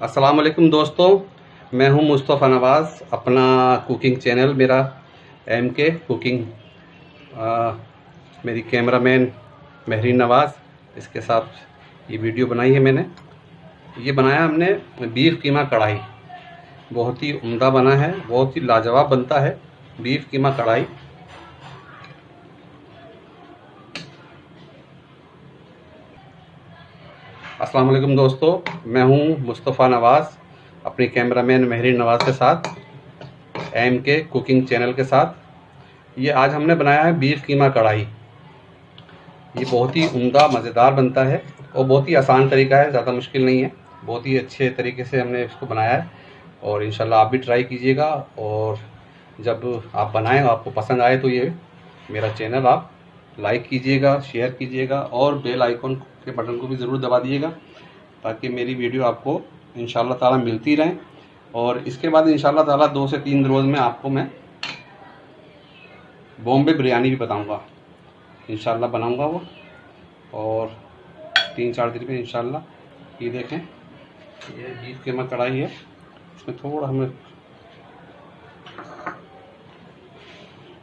अस्सलाम वालेकुम दोस्तों, मैं हूं मुस्तफ़ा नवाज़। अपना कुकिंग चैनल मेरा MK कुकिंग, मेरी कैमरामैन महरीन नवाज़, इसके साथ ये वीडियो बनाई है मैंने। ये बनाया हमने बीफ कीमा कढ़ाई। बहुत ही उम्दा बना है, बहुत ही लाजवाब बनता है बीफ कीमा कढ़ाई। अस्सलाम वालेकुम दोस्तों, मैं हूं मुस्तफ़ा नवाज़, अपनी कैमरामैन महरीन नवाज़ के साथ, MK कुकिंग चैनल के साथ। ये आज हमने बनाया है बीफ कीमा कढ़ाई। ये बहुत ही उम्दा मज़ेदार बनता है और बहुत ही आसान तरीका है, ज़्यादा मुश्किल नहीं है। बहुत ही अच्छे तरीके से हमने इसको बनाया है और इंशाल्लाह आप भी ट्राई कीजिएगा। और जब आप बनाएं आपको पसंद आए तो ये मेरा चैनल आप लाइक कीजिएगा, शेयर कीजिएगा और बेल आइकन के बटन को भी ज़रूर दबा दीजिएगा ताकि मेरी वीडियो आपको इंशाल्लाह ताला मिलती रहे। और इसके बाद इंशाल्लाह ताला 2 से 3 रोज़ में आपको मैं बॉम्बे बिरयानी भी बताऊंगा, इंशाल्लाह बनाऊंगा वो। और 3-4 दिन में इंशाल्लाह। ये देखें, ये बीफ कीमा कढ़ाई है, इसमें थोड़ा हमें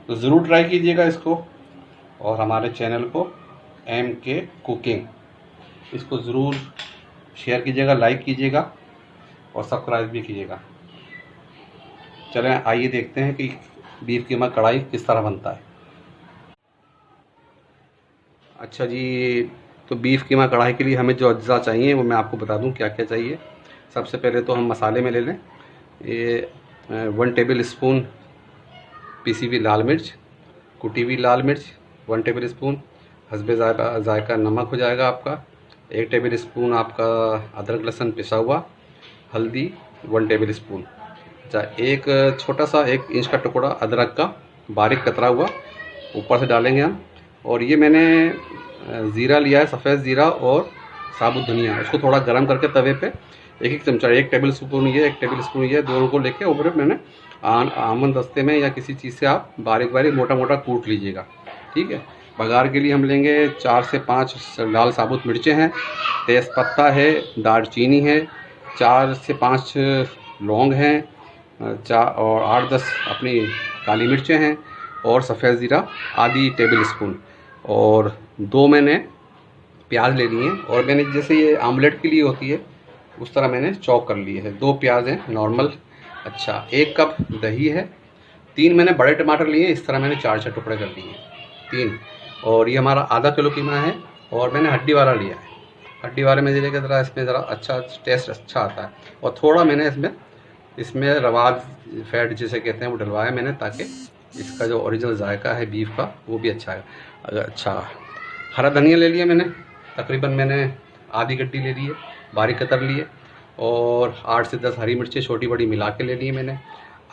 तो ज़रूर ट्राई कीजिएगा इसको। और हमारे चैनल को MK कुकिंग, इसको ज़रूर शेयर कीजिएगा, लाइक कीजिएगा और सब्सक्राइब भी कीजिएगा। चलें आइए देखते हैं कि बीफ कीमा कढ़ाई किस तरह बनता है। अच्छा जी, तो बीफ कीमा कढ़ाई के लिए हमें जो अज्जा चाहिए वो मैं आपको बता दूं क्या क्या चाहिए। सबसे पहले तो हम मसाले में ले लें। ये 1 टेबल स्पून पिसी हुई लाल मिर्च, कुटी हुई लाल मिर्च 1 टेबल स्पून, हस्बे जायका नमक हो जाएगा आपका। 1 टेबल स्पून आपका अदरक लहसुन पिसा हुआ, हल्दी 1 टेबल स्पून। अच्छा, एक छोटा सा 1 इंच का टुकड़ा अदरक का बारीक कतरा हुआ ऊपर से डालेंगे हम। और ये मैंने ज़ीरा लिया है, सफ़ेद ज़ीरा और साबुत धनिया, इसको थोड़ा गर्म करके तवे पे 1-1 चमचा, 1 टेबल स्पून ये, 1 टेबल स्पून ये, दोनों को लेके ऊपर मैंने आमन दस्ते में या किसी चीज़ से आप बारीक बारीक मोटा मोटा कूट लीजिएगा, ठीक है। बघार के लिए हम लेंगे 4 से 5 लाल साबुत मिर्चें हैं, तेज़पत्ता है, दालचीनी है, 4 से 5 लौंग हैं, 4 और 8-10 अपनी काली मिर्चें हैं और सफ़ेद ज़ीरा आधी टेबल स्पून। और 2 मैंने प्याज ले लिए हैं और मैंने जैसे ये आमलेट के लिए होती है उस तरह मैंने चॉप कर लिए हैं। 2 प्याज हैं नॉर्मल। अच्छा, 1 कप दही है। 3 मैंने बड़े टमाटर लिए, इस तरह मैंने 4 टुकड़े कर लिए 3। और ये हमारा आधा किलो कीमा है और मैंने हड्डी वाला लिया है। हड्डी वाले में जैसे ज़रा इसमें ज़रा अच्छा टेस्ट अच्छा आता है। और थोड़ा मैंने इसमें रवाज फैट जिसे कहते हैं वो डलवाया मैंने, ताकि इसका जो ओरिजिनल जायका है बीफ का वो भी अच्छा है। अच्छा, हरा धनिया ले लिया मैंने, तकरीबन मैंने आधी गड्डी ले ली है, बारीक कतर लिए। और 8 से 10 हरी मिर्चें छोटी बड़ी मिला के ले ली मैंने।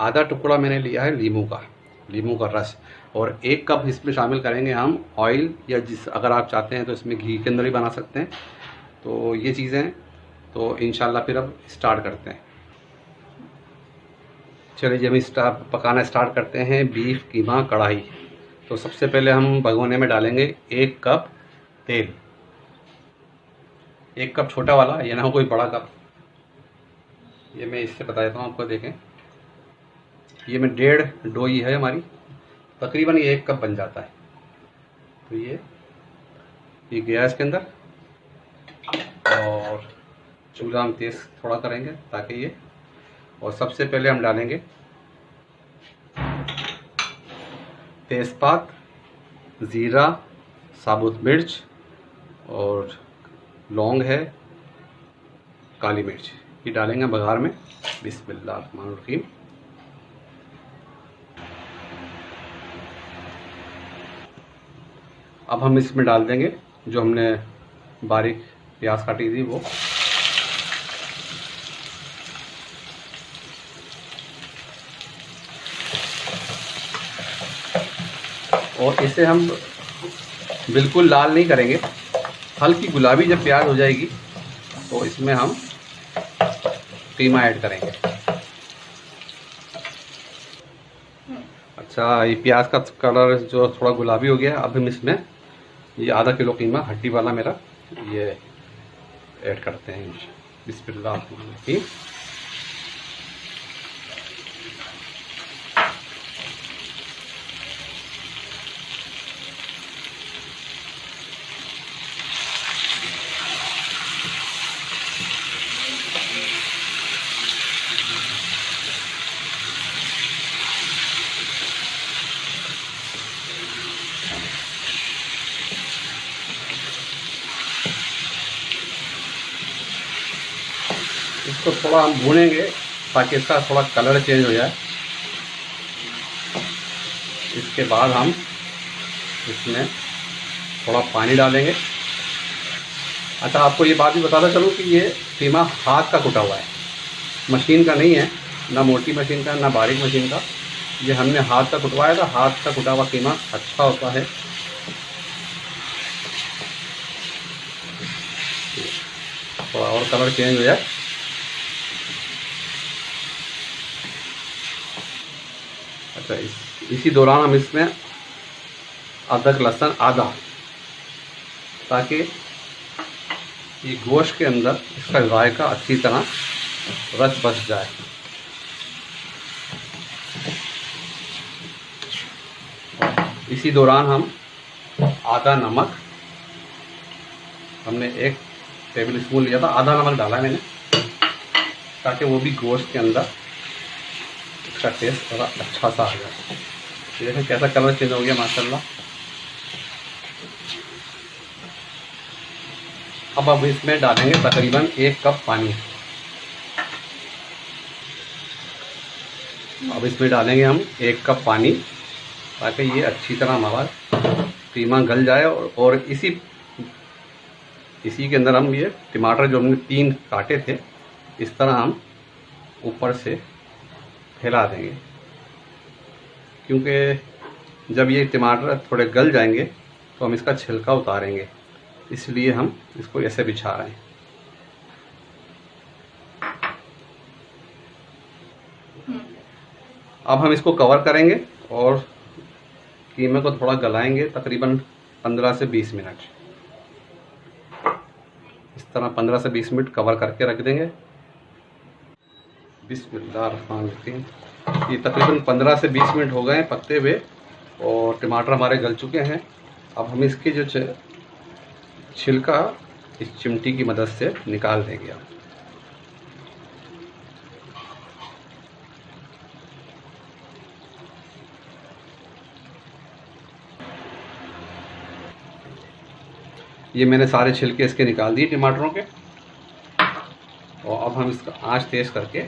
आधा टुकड़ा मैंने लिया है लीमू का रस। और 1 कप इसमें शामिल करेंगे हम ऑयल, या अगर आप चाहते हैं तो इसमें घी के अंदर भी बना सकते हैं। तो ये चीज़ें तो इंशाल्लाह फिर अब स्टार्ट करते हैं। चलिए जब पकाना स्टार्ट करते हैं बीफ कीमा कढ़ाई। तो सबसे पहले हम भगोने में डालेंगे 1 कप तेल। 1 कप छोटा वाला, ये ना हो कोई बड़ा कप। ये मैं इससे बता देता हूँ आपको, देखें ये में 1.5 डोई है हमारी, तकरीबन ये 1 कप बन जाता है। तो ये गया इसके अंदर। और चूल्हा हम तेज़ थोड़ा करेंगे ताकि ये। और सबसे पहले हम डालेंगे तेज़पात, ज़ीरा, साबुत मिर्च और लौंग है, काली मिर्च, ये डालेंगे बघार में। बिस्मिल्लाहिर्रहमानिर्रहीम। अब हम इसमें डाल देंगे जो हमने बारीक प्याज काटी थी वो। और इसे हम बिल्कुल लाल नहीं करेंगे, हल्की गुलाबी जब प्याज हो जाएगी तो इसमें हम कीमा ऐड करेंगे। अच्छा, ये प्याज का कलर जो थोड़ा गुलाबी हो गया, अब हम इसमें ये आधा किलो कीमा हड्डी वाला मेरा ये ऐड करते हैं। बिस्मिल्लाह। इसको थोड़ा हम भूनेंगे ताकि इसका थोड़ा कलर चेंज हो जाए। इसके बाद हम इसमें थोड़ा पानी डालेंगे। अच्छा, आपको ये बात भी बताता चलूँ कि ये कीमा हाथ का कुटा हुआ है, मशीन का नहीं है, ना मोटी मशीन का ना बारीक मशीन का। ये हमने हाथ का कुटवाया था। हाथ का कुटा हुआ कीमा अच्छा होता है। थोड़ा और कलर चेंज हो जाए। अच्छा, इसी दौरान हम इसमें अदरक लहसुन आधा, ताकि ये गोश्त के अंदर इसका जायका अच्छी तरह रच बस जाए। इसी दौरान हम आधा नमक, हमने 1 टेबल स्पून लिया था, आधा नमक डाला है मैंने, ताकि वो भी गोश्त के अंदर इसका टेस्ट थोड़ा अच्छा सा आ जाए। देखिए कैसा कलर चेंज हो गया माशाल्लाह। अब हम इसमें डालेंगे तकरीबन 1 कप पानी। अब इसमें डालेंगे हम 1 कप पानी, ताकि ये अच्छी तरह हमारा कीमा गल जाए। और इसी के अंदर हम ये टमाटर जो हमने 3 काटे थे, इस तरह हम ऊपर से फैला देंगे, क्योंकि जब ये टमाटर थोड़े गल जाएंगे तो हम इसका छिलका उतारेंगे, इसलिए हम इसको ऐसे बिछा रहे हैं। अब हम इसको कवर करेंगे और कीमे को थोड़ा गलाएंगे, तकरीबन 15 से 20 मिनट। इस तरह 15 से 20 मिनट कवर करके रख देंगे। बिस्मिल्लाहिर्रहमानिर्रहीम। ये तकरीबन 15 से 20 मिनट हो गए हैं पकते हुए और टमाटर हमारे गल चुके हैं। अब हम इसकी जो छिलका इस चिमटी की मदद से निकाल देंगे। ये मैंने सारे छिलके इसके निकाल दिए टमाटरों के। और अब हम इसका आंच तेज करके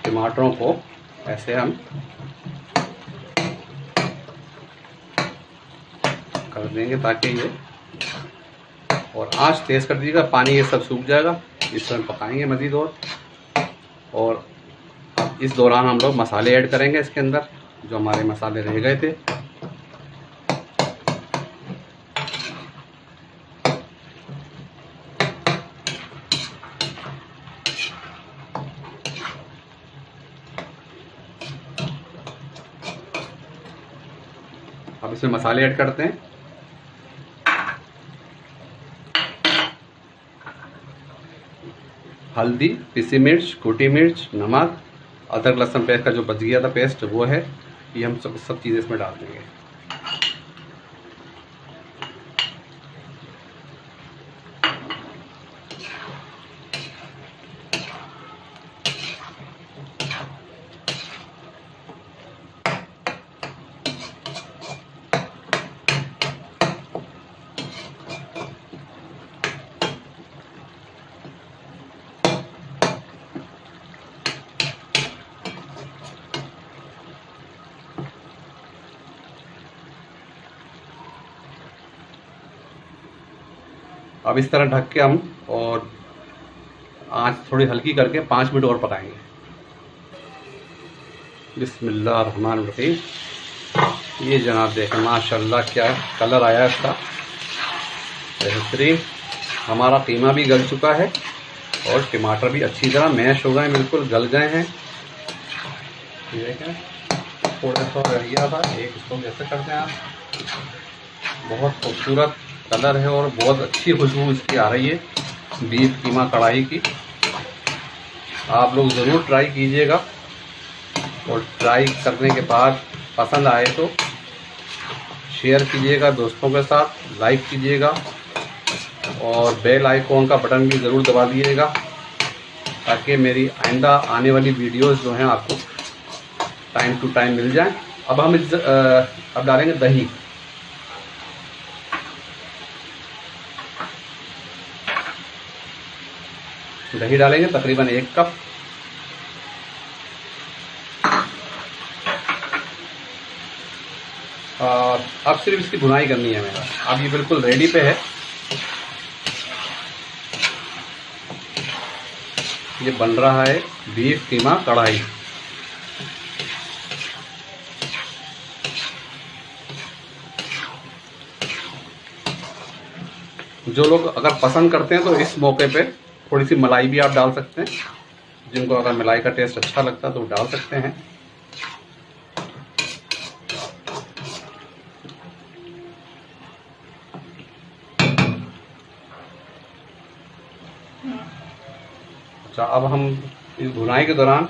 टमाटरों को ऐसे हम कर देंगे, ताकि ये, और आंच तेज कर दीजिएगा, पानी ये सब सूख जाएगा। इस तरह पकाएंगे मज़ीद। और इस दौरान हम लोग मसाले ऐड करेंगे इसके अंदर, जो हमारे मसाले रह गए थे। अब इसमें मसाले ऐड करते हैं। हल्दी, पिसी मिर्च, कुटी मिर्च, नमक, अदरक लहसुन पेस्ट का जो बच गया था पेस्ट वो है। ये हम सब चीज़ें इसमें डाल देंगे। अब इस तरह ढक के हम और आंच थोड़ी हल्की करके 5 मिनट और पकाएंगे। बिस्मिल्लाहिर्रहमानिर्रहीम। ये जनाब देखें माशाल्लाह क्या कलर आया इसका, बेहतरीन। हमारा कीमा भी गल चुका है और टमाटर भी अच्छी तरह मैश हो गए, बिल्कुल गल गए हैं। ये देखें थोड़ा सा रह गया था, एक इसको कैसे करते हैं आप। बहुत खूबसूरत कलर है और बहुत अच्छी खुशबू इसकी आ रही है। बीफ कीमा कढ़ाई की आप लोग ज़रूर ट्राई कीजिएगा, और ट्राई करने के बाद पसंद आए तो शेयर कीजिएगा दोस्तों के साथ, लाइक कीजिएगा और बेल आइकॉन का बटन भी ज़रूर दबा दीजिएगा ताकि मेरी आइंदा आने वाली वीडियोस जो हैं आपको टाइम टू टाइम मिल जाएं। अब हम अब डालेंगे दही। दही डालेंगे तकरीबन 1 कप। और अब सिर्फ इसकी भुनाई करनी है मेरा। अब ये बिल्कुल रेडी पे है। ये बन रहा है बीफ कीमा कढ़ाई। जो लोग अगर पसंद करते हैं तो इस मौके पे थोड़ी सी मलाई भी आप डाल सकते हैं। जिनको अगर मलाई का टेस्ट अच्छा लगता है तो डाल सकते हैं। अच्छा, अब हम इस भुनाई के दौरान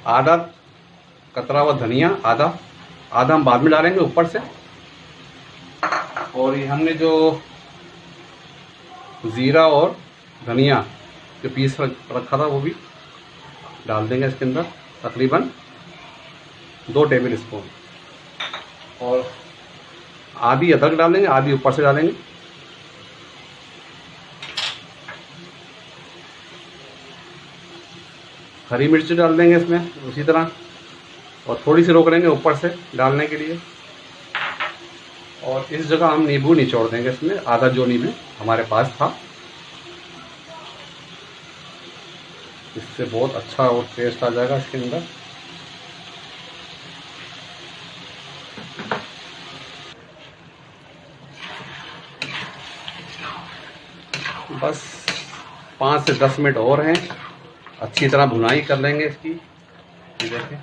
आधा कतरा हुआ धनिया, आधा हम बाद में डालेंगे ऊपर से। और ये हमने जो ज़ीरा और धनिया के पीस रखा था वो भी डाल देंगे इसके अंदर, तकरीबन 2 टेबल स्पून। और आधी अदरक डालेंगे, आधी ऊपर से डालेंगे। हरी मिर्च डाल देंगे इसमें उसी तरह, और थोड़ी सी रोक लेंगे ऊपर से डालने के लिए। और इस जगह हम नींबू निचोड़ देंगे इसमें, आधा जो नींबू हमारे पास था। इससे बहुत अच्छा और टेस्ट आ जाएगा इसके अंदर। बस 5 से 10 मिनट और हैं, अच्छी तरह भुनाई कर लेंगे इसकी। ये देखें,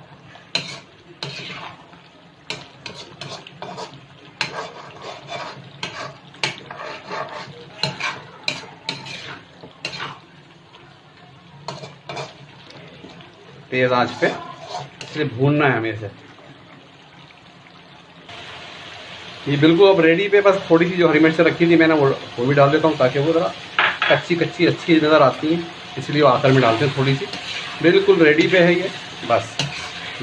तेज आंच पे सिर्फ भूनना है हमें इसे। ये बिल्कुल अब रेडी पे, बस थोड़ी सी जो हरी मिर्च रखी थी मैंने वो भी डाल देता हूँ ताकि वो ज़रा कच्ची अच्छी नज़र आती हैं, इसलिए वो आखिर में डालते हैं थोड़ी सी। बिल्कुल रेडी पे है ये। बस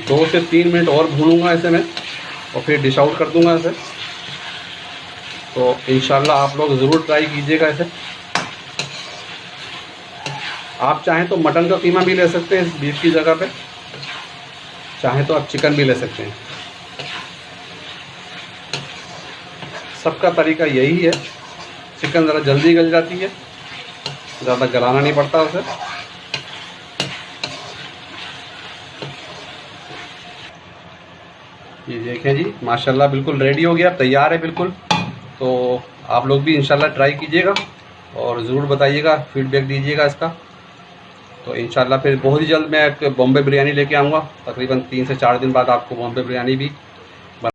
2 से 3 मिनट और भूनूंगा इसे मैं, और फिर डिश आउट कर दूंगा इसे। तो इंशाल्लाह आप लोग ज़रूर ट्राई कीजिएगा इसे। आप चाहें तो मटन का कीमा भी ले सकते हैं इस बीफ की जगह पे, चाहें तो आप चिकन भी ले सकते हैं। सबका तरीका यही है। चिकन ज़रा जल्दी गल जाती है, ज़्यादा गलाना नहीं पड़ता उसे। ये देखें जी, माशाल्लाह बिल्कुल रेडी हो गया, तैयार है बिल्कुल। तो आप लोग भी इंशाल्लाह ट्राई कीजिएगा और ज़रूर बताइएगा, फीडबैक दीजिएगा इसका। तो इंशाल्लाह फिर बहुत ही जल्द मैं एक बॉम्बे बिरयानी लेके आऊँगा। तकरीबन 3 से 4 दिन बाद आपको बॉम्बे बिरयानी भी